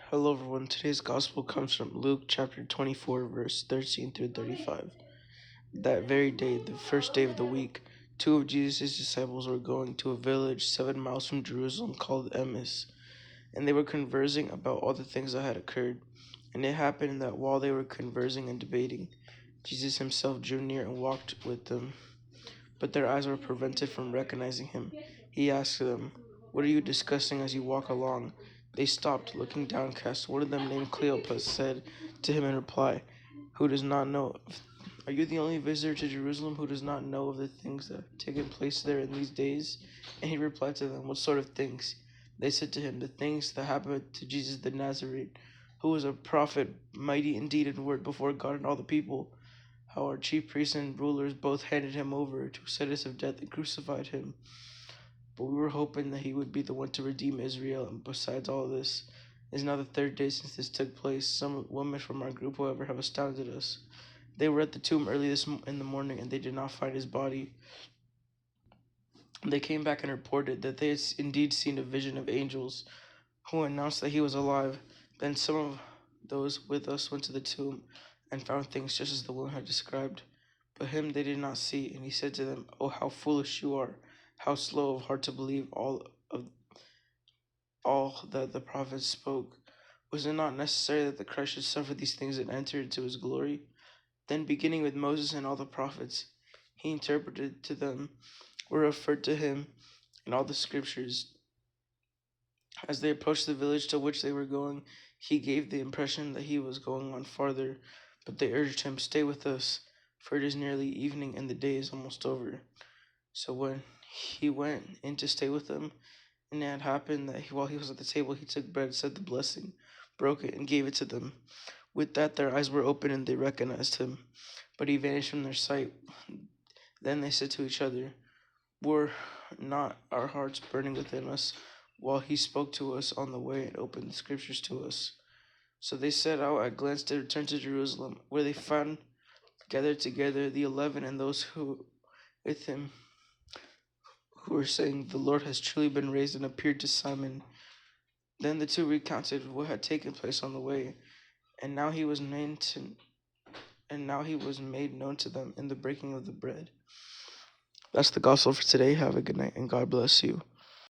Hello everyone, today's gospel comes from Luke chapter 24, verse 13 through 35. That very day, the first day of the week, two of Jesus' disciples were going to a village 7 miles from Jerusalem called Emmaus, and they were conversing about all the things that had occurred. And it happened that while they were conversing and debating, Jesus himself drew near and walked with them. But their eyes were prevented from recognizing him. He asked them, "What are you discussing as you walk along?" They stopped, looking downcast. One of them, named Cleopas, said to him in reply, "Who does not know? Are you the only visitor to Jerusalem who does not know of the things that have taken place there in these days?" And he replied to them, "What sort of things?" They said to him, "The things that happened to Jesus the Nazarene, who was a prophet, mighty in deed and word before God and all the people. How our chief priests and rulers both handed him over to sentence of death and crucified him. But we were hoping that he would be the one to redeem Israel. And besides all this, it is now the third day since this took place. Some women from our group, however, have astounded us. They were at the tomb early in the morning, and they did not find his body. They came back and reported that they had indeed seen a vision of angels who announced that he was alive. Then some of those with us went to the tomb and found things just as the woman had described. But him they did not see, and he said to them, "Oh, how foolish you are, how slow of heart to believe all that the prophets spoke. Was it not necessary that the Christ should suffer these things and enter into his glory?" Then, beginning with Moses and all the prophets, he interpreted to them or referred to him in all the scriptures. As they approached the village to which they were going, he gave the impression that he was going on farther, but they urged him, "Stay with us, for it is nearly evening and the day is almost over." So when he went in to stay with them, and it had happened that while he was at the table, he took bread, said the blessing, broke it, and gave it to them. With that, their eyes were opened and they recognized him, but he vanished from their sight. Then they said to each other, "Were not our hearts burning within us while he spoke to us on the way and opened the scriptures to us?" So they set out at glance to return to Jerusalem, where they found gathered together the 11 and those who with him, who were saying, "The Lord has truly been raised and appeared to Simon." Then the two recounted what had taken place on the way, and now he was made known to them in the breaking of the bread. That's the gospel for today. Have a good night, and God bless you.